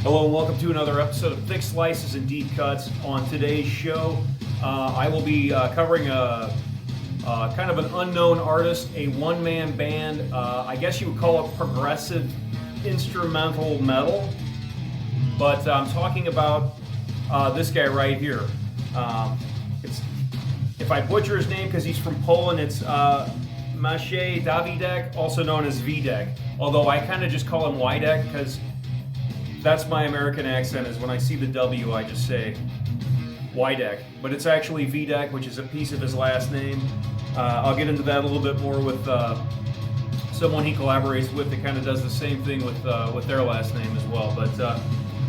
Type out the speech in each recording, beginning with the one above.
Hello and welcome to another episode of Thick Slices and Deep Cuts. On today's show, I will be covering a kind of an unknown artist, a one-man band. I guess you would call it progressive instrumental metal. But I'm talking about this guy right here. If I butcher his name because he's from Poland, it's Maciej WIDEK, also known as WIDEK. Although I kind of just call him WIDEK because that's my American accent, is when I see the W, I just say WIDEK. But it's actually WIDEK, which is a piece of his last name. I'll get into that a little bit more with someone he collaborates with that kind of does the same thing with their last name as well. But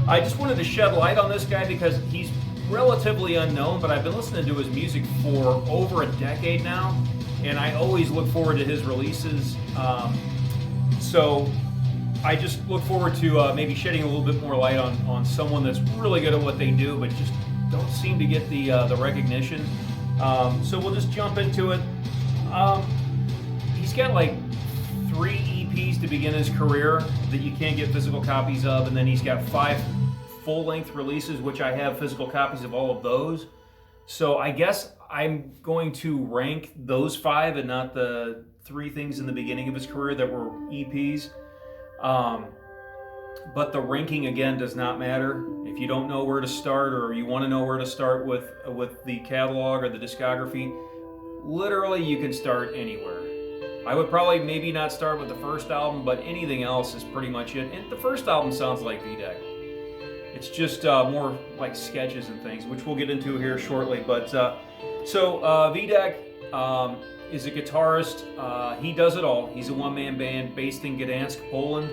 I just wanted to shed light on this guy because he's relatively unknown, but I've been listening to his music for over a decade now, and I always look forward to his releases. So I just look forward to maybe shedding a little bit more light on someone that's really good at what they do, but just don't seem to get the recognition. So we'll just jump into it. He's got like 3 EPs to begin his career that you can't get physical copies of, and then he's got 5 full-length releases, which I have physical copies of all of those. So I guess I'm going to rank those 5 and not the 3 things in the beginning of his career that were EPs. But the ranking again does not matter. If you don't know where to start, or you want to know where to start with the catalog or the discography, literally you can start anywhere. I would probably maybe not start with the first album, but anything else is pretty much it. And the first album sounds like WIDEK. It's just more like sketches and things, which we'll get into here shortly. But WIDEK is a guitarist. He does it all. He's a one-man band based in Gdansk, Poland.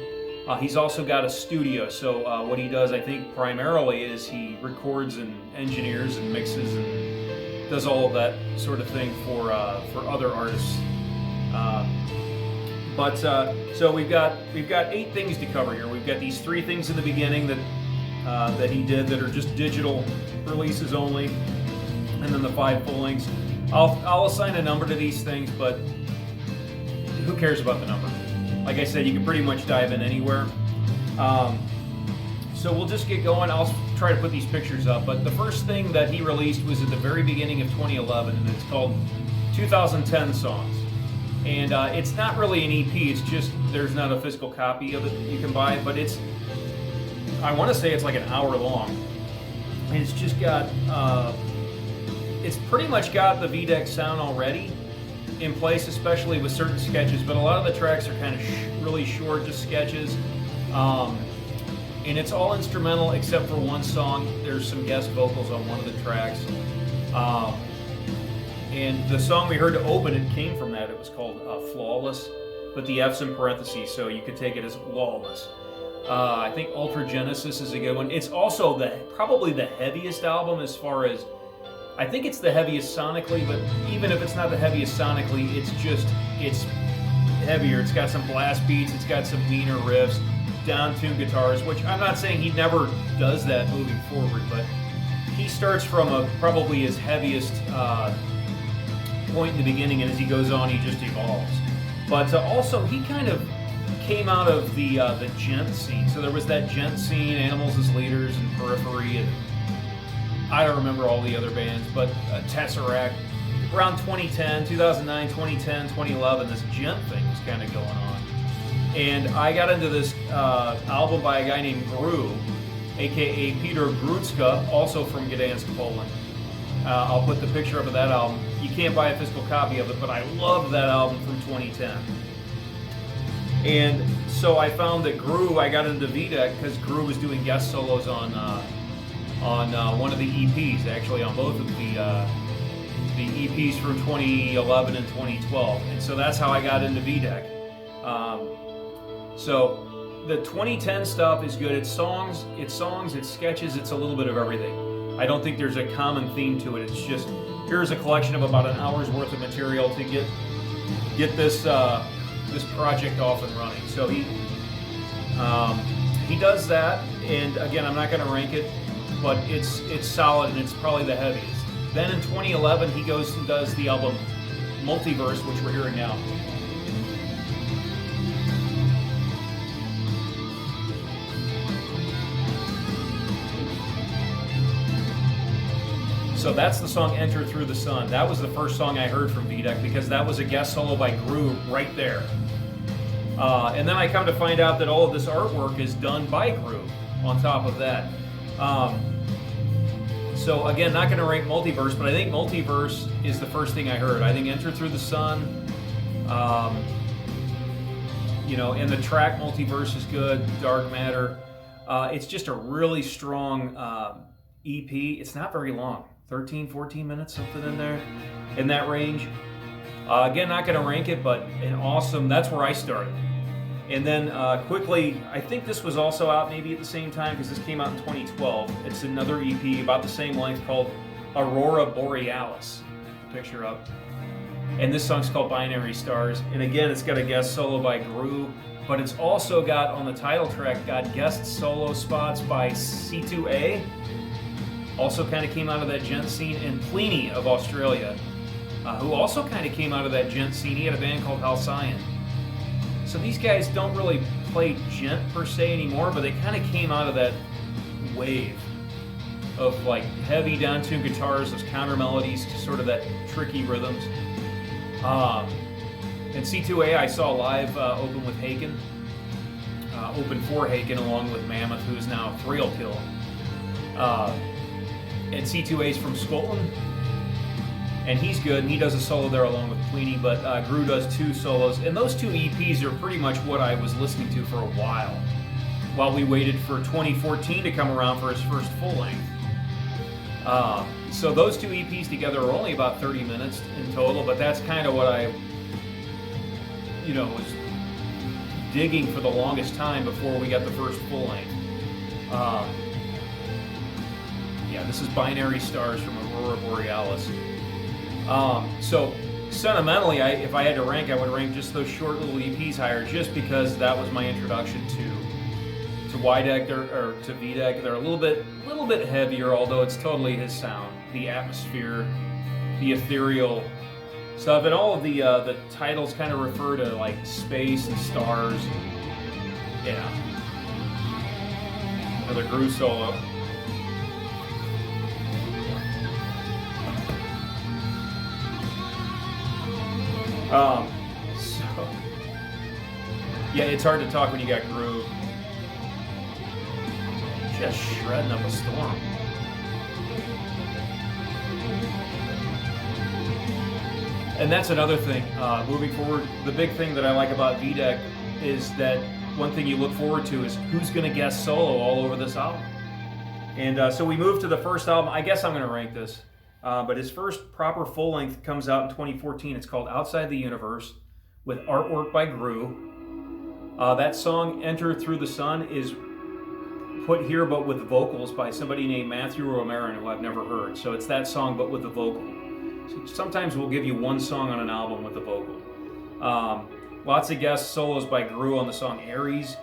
He's also got a studio. So what he does, I think, primarily is he records and engineers and mixes and does all of that sort of thing for other artists. So we've got 8 things to cover here. We've got these 3 things in the beginning that he did that are just digital releases only, and then the 5 full lengths. I'll assign a number to these things, but who cares about the number? Like I said, you can pretty much dive in anywhere. So we'll just get going. I'll try to put these pictures up, but the first thing that he released was at the very beginning of 2011, and it's called 2010 Songs. And it's not really an EP, it's just there's not a physical copy of it that you can buy, but I want to say it's like an hour long. And it's just got, it's pretty much got the WIDEK sound already in place, especially with certain sketches, but a lot of the tracks are kind of really short, just sketches. And it's all instrumental except for one song. There's some guest vocals on one of the tracks. And the song we heard to open it came from that. It was called Flawless, but the F's in parentheses, so you could take it as Lawless. I think Ultra Genesis is a good one. It's also probably the heaviest album as far as, I think it's the heaviest sonically, but even if it's not the heaviest sonically, it's heavier. It's got some blast beats, it's got some meaner riffs, down-tuned guitars, which I'm not saying he never does that moving forward, but he starts from probably his heaviest point in the beginning, and as he goes on, he just evolves. But also, he kind of came out of the gent scene. So there was that gent scene, Animals as Leaders, and Periphery, and I don't remember all the other bands, but Tesseract. Around 2010, 2009, 2010, 2011, this gent thing was kind of going on. And I got into this album by a guy named Gru, aka Peter Grudska, also from Gdansk, Poland. I'll put the picture up of that album. You can't buy a physical copy of it, but I loved that album from 2010. And so I found that I got into WIDEK because Gru was doing guest solos on one of the EPs, actually on both of the EPs from 2011 and 2012. And so that's how I got into WIDEK. So the 2010 stuff is good. It's songs, it's sketches, it's a little bit of everything. I don't think there's a common theme to it. It's just, here's a collection of about an hour's worth of material to get this project off and running. So he does that, and again, I'm not going to rank it, but it's solid, and it's probably the heaviest. Then in 2011, he goes and does the album Multiverse, which we're hearing now. So that's the song Enter Through the Sun. That was the first song I heard from WIDEK because that was a guest solo by Gru right there. And then I come to find out that all of this artwork is done by Gru on top of that. So again, not going to rank Multiverse, but I think Multiverse is the first thing I heard. I think Enter Through the Sun, you know, and the track Multiverse is good, Dark Matter. It's just a really strong EP. It's not very long, 13, 14 minutes, something in there, in that range. Again, not going to rank it, but an awesome, that's where I started. And then quickly, I think this was also out maybe at the same time because this came out in 2012. It's another EP about the same length called Aurora Borealis. Picture up. And this song's called Binary Stars. And again, it's got a guest solo by Gru, but it's also got, on the title track, got guest solo spots by C2A. Also kind of came out of that gent scene, and Pliny of Australia, who also kind of came out of that gent scene. He had a band called Halcyon. So these guys don't really play gent per se anymore, but they kind of came out of that wave of like heavy down-tuned guitars, those counter melodies, sort of that tricky rhythms. And C2A I saw live open with Haken, open for Haken along with Mammoth, who is now Thrill Kill. And C2A's from Scotland, and he's good, and he does a solo there along with Pliny, but Gru does 2 solos, and those 2 EPs are pretty much what I was listening to for a while we waited for 2014 to come around for his first full length. So those 2 EPs together are only about 30 minutes in total, but that's kind of what I, you know, was digging for the longest time before we got the first full length. Yeah, this is Binary Stars from Aurora Borealis. So sentimentally, if I had to rank, I would rank just those short little EPs higher, just because that was my introduction to WIDEK or to WIDEK. They're a little bit heavier, although it's totally his sound, the atmosphere, the ethereal stuff, and all of the titles kind of refer to like space and stars. Yeah, another Gru solo. So, yeah, it's hard to talk when you got Gru. Just shredding up a storm. And that's another thing, moving forward, the big thing that I like about WIDEK is that one thing you look forward to is who's going to guest solo all over this album. And so we moved to the first album. I guess I'm going to rank this. But his first proper full length comes out in 2014. It's called Outside the Universe, with artwork by Gru. That song, Enter Through the Sun, is put here but with vocals by somebody named Matthew Romero, who I've never heard. So it's that song but with the vocal. So sometimes we'll give you one song on an album with the vocal. Lots of guest solos by Gru on the song Aries.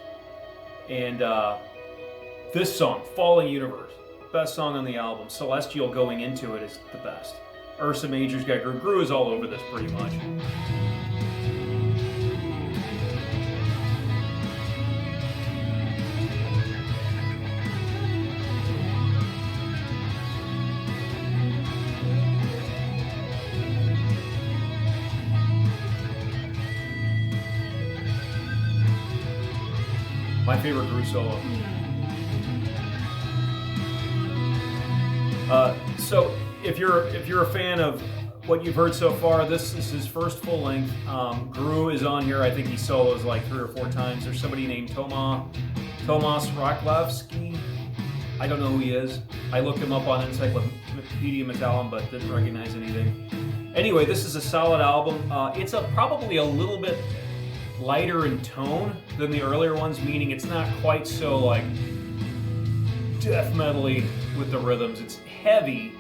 And this song, Falling Universe. Best song on the album. Celestial going into it is the best. Ursa Major's got Gru. Gru is all over this pretty much. My favorite Gru solo. So if you're a fan of what you've heard so far, this is his first full length. Gru is on here. I think he solos like 3 or 4 times. There's somebody named Tomas Raklavsky. I don't know who he is. I looked him up on Encyclopedia Metallum, but didn't recognize anything. Anyway, this is a solid album. It's probably a little bit lighter in tone than the earlier ones, meaning it's not quite so like death metal-y with the rhythms. It's heavy,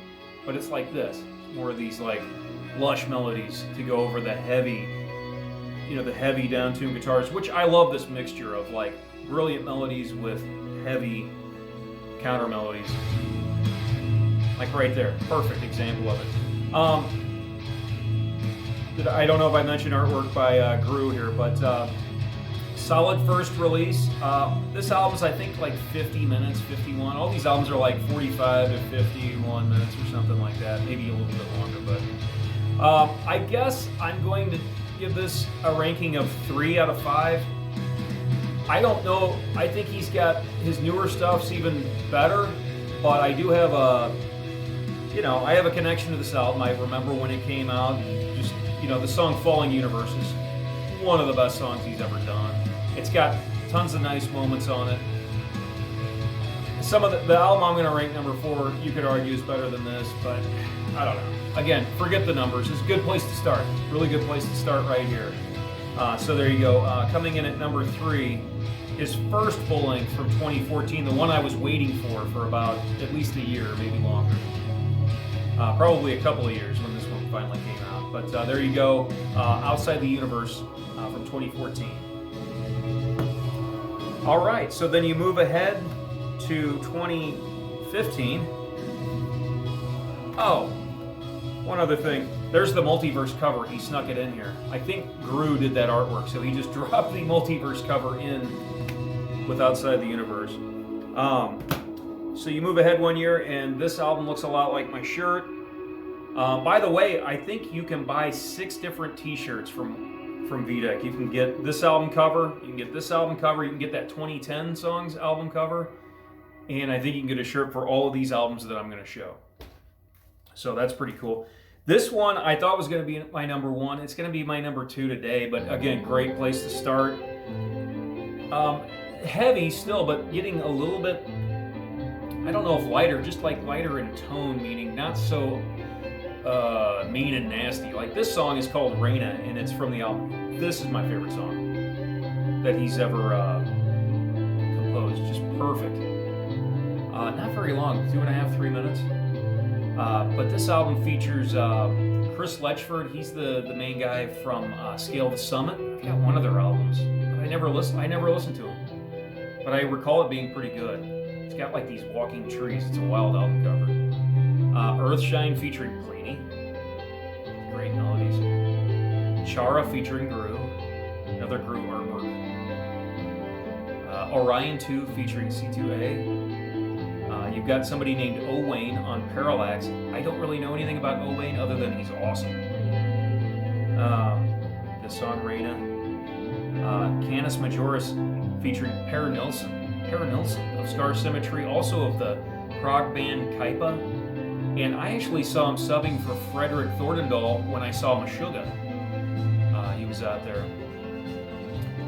but it's like this. More of these like lush melodies to go over the heavy, the heavy down-tuned guitars, which I love this mixture of like brilliant melodies with heavy counter melodies. Like right there, perfect example of it. I don't know if I mentioned artwork by Gru here, but Solid first release. This album's, I think, like 50 minutes, 51. All these albums are like 45 to 51 minutes or something like that. Maybe a little bit longer, but I guess I'm going to give this a ranking of 3 out of 5. I don't know. I think he's got his newer stuff's even better, but I do have I have a connection to this album. I remember when it came out. Just, the song "Falling Universe" is one of the best songs he's ever done. It's got tons of nice moments on it. Some of the album I'm going to rank number 4, you could argue, is better than this, but I don't know. Again, forget the numbers. It's a good place to start. Really good place to start right here. So there you go. Coming in at number 3, his first full length from 2014, the one I was waiting for about at least a year, maybe longer. Probably a couple of years when this one finally came out. But there you go. Outside the Universe from 2014. All right, so then you move ahead to 2015. Oh, one other thing. There's the Multiverse cover. He snuck it in here. I think Gru did that artwork, so he just dropped the Multiverse cover in with Outside the Universe. So you move ahead 1 year, and this album looks a lot like my shirt. By the way, I think you can buy 6 different T-shirts from WIDEK. You can get this album cover, you can get this album cover, you can get that 2010 songs album cover, and I think you can get a shirt for all of these albums that I'm going to show. So that's pretty cool. This one I thought was going to be my number 1. It's going to be my number 2 today, but again, great place to start. Heavy still, but getting a little bit, I don't know if lighter, just like lighter in tone, meaning not so mean and nasty. Like this song is called Reina, and it's from the album. This is my favorite song that he's ever composed. Just perfect. Not very long, 2.5, 3 minutes. But this album features Chris Letchford. He's the main guy from Scale the Summit. I've got one of their albums, but I never listened to him. But I recall it being pretty good. It's got like these walking trees. It's a wild album cover. Earthshine featuring Pliny. Great melodies. Chara featuring Gru. Another Gru artwork. Orion 2 featuring C2A. You've got somebody named Owain on Parallax. I don't really know anything about Owain other than he's awesome. The song Reina. Canis Majoris featuring Per Nilsson of Scar Symmetry, also of the prog band Kaipa. And I actually saw him subbing for Frederick Thorndahl when I saw Meshuggah. He was out there.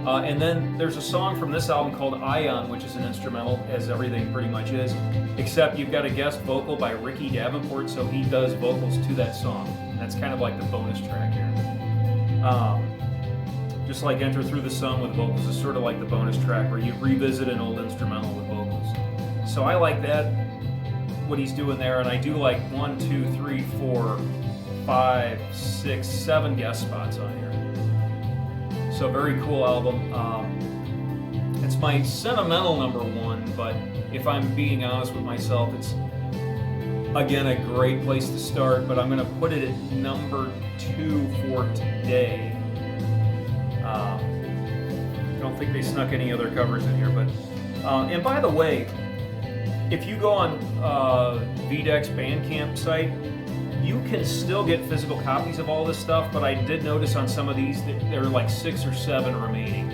And then there's a song from this album called Ion, which is an instrumental, as everything pretty much is, except you've got a guest vocal by Ricky Davenport, so he does vocals to that song. And that's kind of like the bonus track here. Just like Enter Through the Sun with vocals is sort of like the bonus track where you revisit an old instrumental with vocals. So I like that, what he's doing there, and I do like 1, 2, 3, 4, 5, 6, 7 guest spots on here. So very cool album. It's my sentimental number 1, but if I'm being honest with myself, it's again a great place to start, but I'm going to put it at number 2 for today. I don't think they snuck any other covers in here, but and by the way, if you go on WIDEK's Bandcamp site, you can still get physical copies of all this stuff, but I did notice on some of these that there are like 6 or 7 remaining.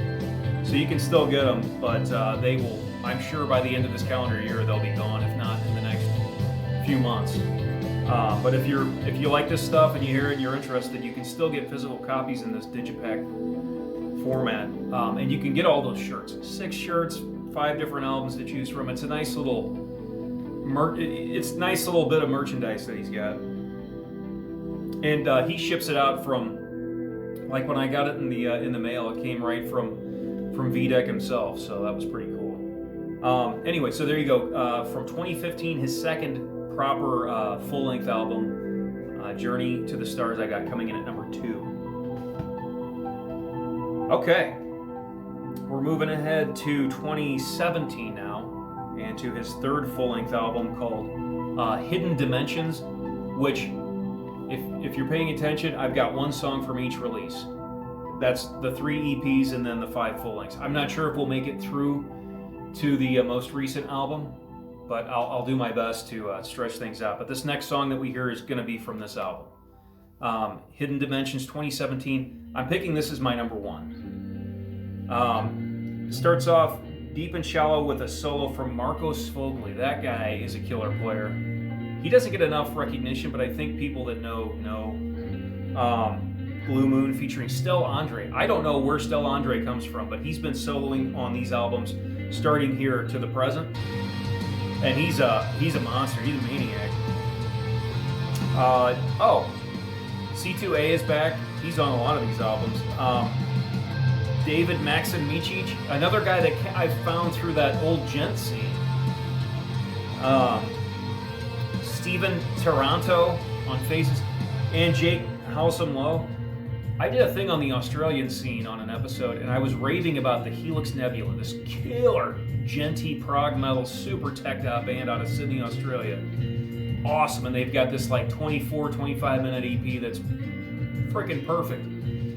So you can still get them, but they will, I'm sure by the end of this calendar year, they'll be gone, if not in the next few months. But if you like this stuff and you hear it and you're interested, you can still get physical copies in this Digipack format. And you can get all those shirts. 6 shirts, 5 different albums to choose from. It's a nice little bit of merchandise that he's got. And he ships it out from, like when I got it in the mail, it came right from WIDEK himself, so that was pretty cool. Anyway, so there you go. From 2015, his second proper full-length album, Journey to the Stars, I got coming in at number 2. Okay, we're moving ahead to 2017 now, and to his third full-length album called Hidden Dimensions, which, if you're paying attention, I've got one song from each release. That's the 3 EPs and then the 5 full lengths. I'm not sure if we'll make it through to the most recent album, but I'll do my best to stretch things out. But this next song that we hear is going to be from this album. Hidden Dimensions 2017. I'm picking this as my number 1. Starts off deep and shallow with a solo from Marco Sfogli. That guy is a killer player. He doesn't get enough recognition, but I think people that know. Blue Moon featuring Stel Andre. I don't know where Stel Andre comes from, but he's been soloing on these albums starting here to the present. And he's a monster. He's a maniac. C2A is back. He's on a lot of these albums. David Maximicic, another guy that I found through that old gent scene. Steven Taranto on Faces, and Jake Halsam Low. I did a thing on the Australian scene on an episode, and I was raving about the Helix Nebula, this killer genty prog metal super teched out band out of Sydney, Australia. Awesome, and they've got this like 24, 25 minute EP that's freaking perfect.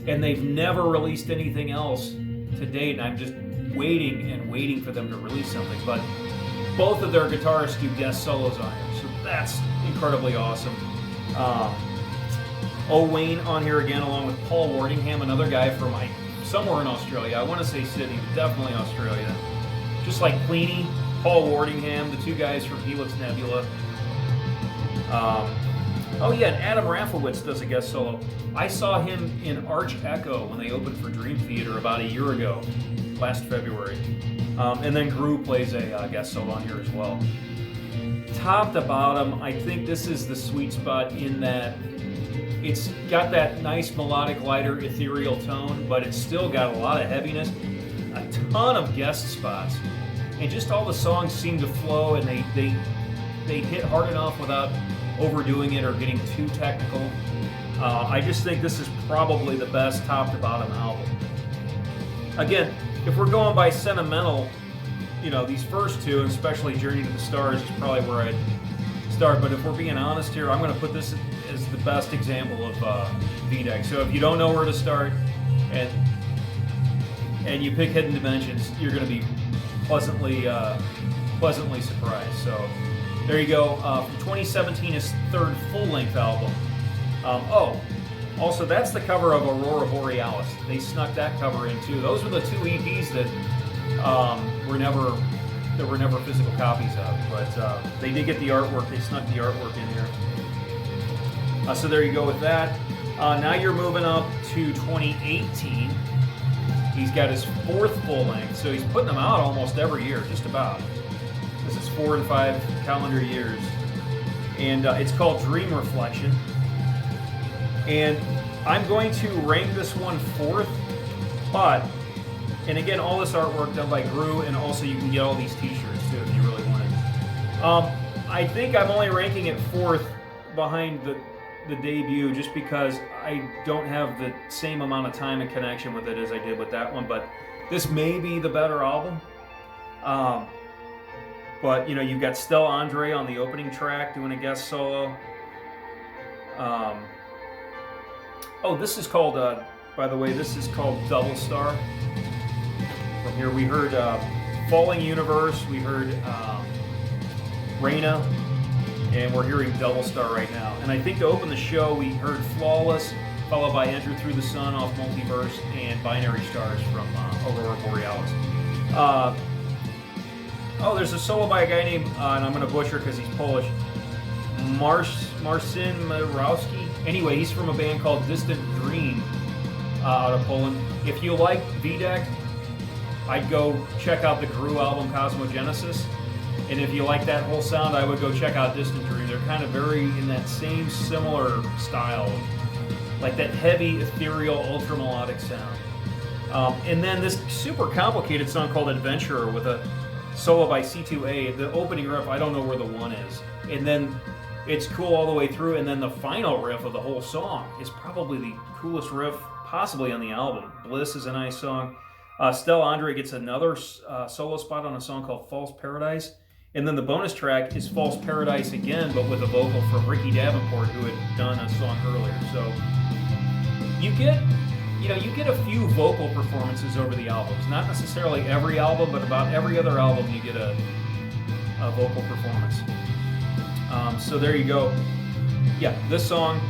And they've never released anything else to date, and I'm just waiting for them to release something. But both of their guitarists do guest solos on here, so that's incredibly awesome. Wayne on here again, along with Paul Wardingham, another guy from somewhere in Australia. I want to say Sydney, but definitely Australia. Just like Queenie, Paul Wardingham, the two guys from Helix Nebula. And Adam Rafowitz does a guest solo. I saw him in Arch Echo when they opened for Dream Theater about a year ago, last February. And then Gru plays a guest solo on here as well. Top to bottom, I think this is the sweet spot in that it's got that nice melodic, lighter, ethereal tone, but it's still got a lot of heaviness, a ton of guest spots, and just all the songs seem to flow, and they hit hard enough without overdoing it or getting too technical. I just think this is probably the best top to bottom album. Again, if we're going by sentimental, these first two, and especially Journey to the Stars, is probably where I'd start. But if we're being honest here, I'm going to put this as the best example of WIDEK. So if you don't know where to start, and you pick Hidden Dimensions, you're going to be pleasantly surprised. So there you go. From 2017, his third full-length album. Also, that's the cover of Aurora Borealis. They snuck that cover in too. Those were the 2 EPs that were never physical copies of, but they did get the artwork. They snuck the artwork in here. So there you go with that. Now you're moving up to 2018. He's got his 4th full length, so he's putting them out almost every year, just about. This is 4 and 5 calendar years, and it's called Dream Reflection. And I'm going to rank this one 4th, and again, all this artwork done by Gru, and also you can get all these t-shirts too if you really wanted. I think I'm only ranking it 4th behind the debut, just because I don't have the same amount of time and connection with it as I did with that one, but this may be the better album. But you've got Stel Andre on the opening track doing a guest solo. This is called, by the way, this is called Double Star. From here we heard Falling Universe, we heard Reina, and we're hearing Double Star right now. And I think to open the show we heard Flawless, followed by Enter Through the Sun off Multiverse, and Binary Stars from Aurora Borealis. There's a solo by a guy named, and I'm going to butcher because he's Polish, Marcin Marowski. Anyway, he's from a band called Distant Dream out of Poland. If you like WIDEK, I'd go check out the Gru album Cosmogenesis. And if you like that whole sound, I would go check out Distant Dream. They're kind of very in that same similar style, like that heavy, ethereal, ultra-melodic sound. And then this super complicated song called Adventurer with a solo by C2A. The opening riff, I don't know where the 1 is. And then it's cool all the way through, and then the final riff of the whole song is probably the coolest riff possibly on the album. Bliss is a nice song. Stel Andre gets another solo spot on a song called False Paradise. And then the bonus track is False Paradise again, but with a vocal from Ricky Davenport, who had done a song earlier. So you you know, you get a few vocal performances over the albums. Not necessarily every album, but about every other album you get a vocal performance. So there you go. Yeah, this song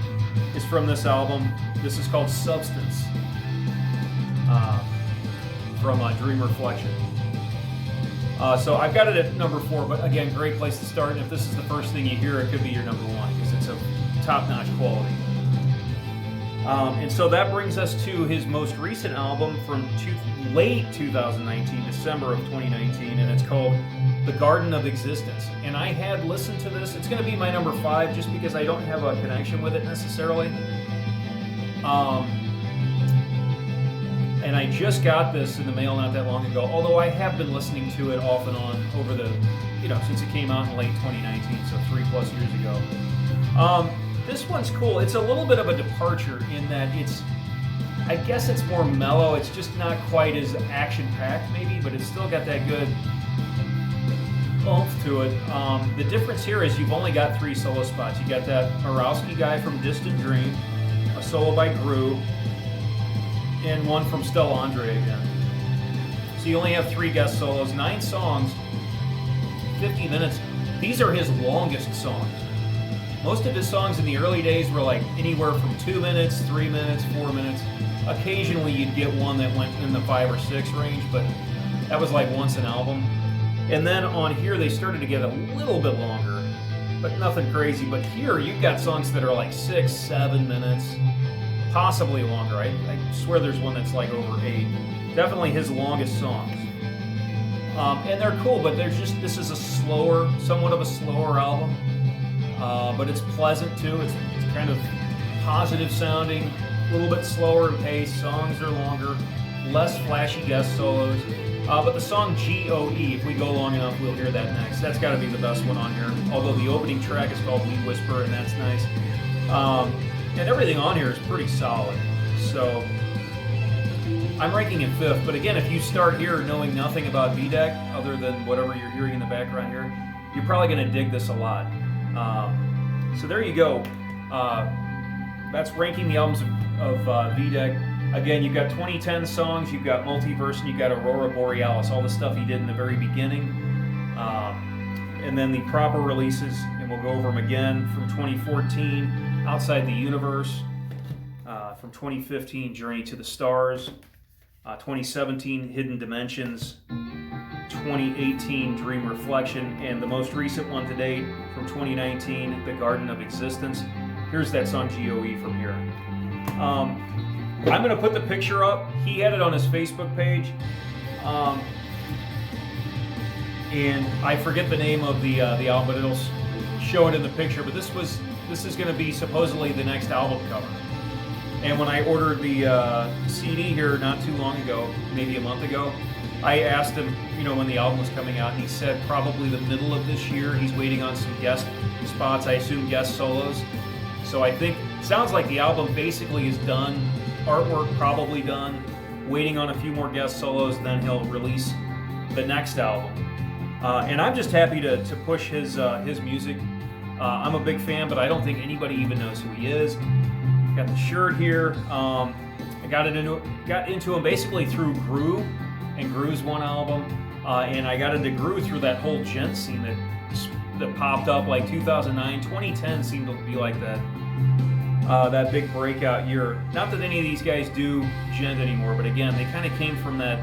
is from this album. This is called Substance from Dream Reflection. So I've got it at number 4, but again, great place to start. And if this is the first thing you hear, it could be your number 1 because it's of top-notch quality. And so that brings us to his most recent album from late 2019, December of 2019, and it's called The Garden of Existence. And I had listened to this. It's going to be my number 5 just because I don't have a connection with it necessarily. And I just got this in the mail not that long ago, although I have been listening to it off and on over the, since it came out in late 2019, so 3+ years ago. This one's cool. It's a little bit of a departure in that I guess it's more mellow. It's just not quite as action-packed maybe, but it's still got that good oomph to it. The difference here is you've only got 3 solo spots. You got that Morawski guy from Distant Dream, a solo by Gru, and one from Stella Andre again. So you only have 3 guest solos, 9 songs, 50 minutes. These are his longest songs. Most of his songs in the early days were like anywhere from 2 minutes, 3 minutes, 4 minutes. Occasionally you'd get one that went in the 5 or 6 range, but that was like once an album. And then on here they started to get a little bit longer, but nothing crazy. But here you've got songs that are like 6, 7 minutes, possibly longer. I swear there's one that's like over 8. Definitely his longest songs. And they're cool, but this is somewhat of a slower album. But it's pleasant too. It's kind of positive sounding, a little bit slower in pace. Songs are longer, less flashy guest solos. But the song G.O.E., if we go long enough, we'll hear that next. That's got to be the best one on here. Although the opening track is called Weed Whisper, and that's nice. And everything on here is pretty solid. So I'm ranking it 5th. But again, if you start here knowing nothing about WIDEK, other than whatever you're hearing in the background here, you're probably going to dig this a lot. So there you go. That's ranking the albums of WIDEK. Again, you've got 2010 songs, you've got Multiverse, and you've got Aurora Borealis, all the stuff he did in the very beginning. And then the proper releases, and we'll go over them again, from 2014, Outside the Universe, from 2015, Journey to the Stars, 2017, Hidden Dimensions, 2018, Dream Reflection, and the most recent one to date from 2019, The Garden of Existence. Here's that song G.O.E. from here. I'm going to put the picture up. He had it on his Facebook page. And I forget the name of the album, but it'll show it in the picture. But this is going to be supposedly the next album cover. And when I ordered the CD here not too long ago, maybe a month ago, I asked him, when the album was coming out, and he said probably the middle of this year. He's waiting on some guest spots, I assume guest solos. So I think, sounds like the album basically is done, artwork probably done, waiting on a few more guest solos, then he'll release the next album. And I'm just happy to push his music. I'm a big fan, but I don't think anybody even knows who he is. Got the shirt here. I got into him basically through Gru, and Gru's one album, and I got into Gru through that whole gent scene that popped up like 2009, 2010 seemed to be like that big breakout year. Not that any of these guys do gent anymore, but again, they kind of came from that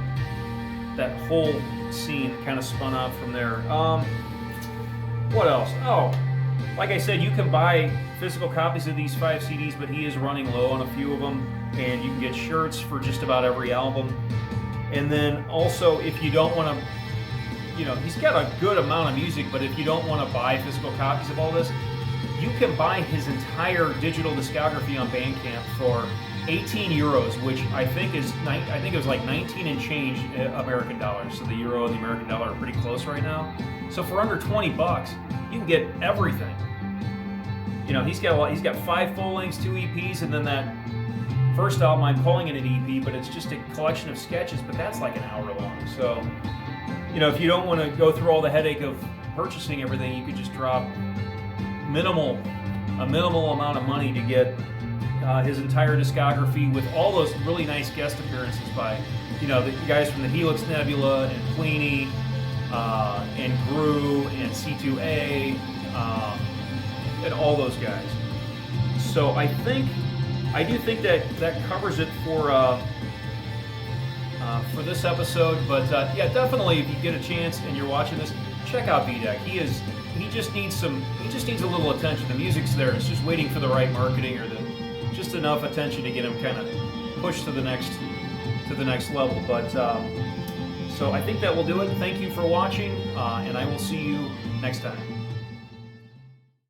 whole scene, kind of spun out from there. What else? Oh, like I said, you can buy physical copies of these 5 CDs, but he is running low on a few of them, and you can get shirts for just about every album. And then also, if you don't want to, he's got a good amount of music, but if you don't want to buy physical copies of all this, you can buy his entire digital discography on Bandcamp for 18 euros, which I think it was like 19 and change American dollars. So the euro and the American dollar are pretty close right now. So for under 20 bucks, you can get everything. He's got 5 full lengths, 2 EPs, and then that first album, I'm calling it an EP, but it's just a collection of sketches, but that's like an hour long. So, if you don't want to go through all the headache of purchasing everything, you could just drop a minimal amount of money to get his entire discography with all those really nice guest appearances by, the guys from the Helix Nebula and Pliny, and Gru and C2A, and all those guys. So I do think that covers it for this episode. But yeah, definitely if you get a chance and you're watching this, check out WIDEK. He just needs a little attention. The music's there. It's just waiting for the right marketing or just enough attention to get him kind of pushed to the next level. But so I think that will do it. Thank you for watching, and I will see you next time.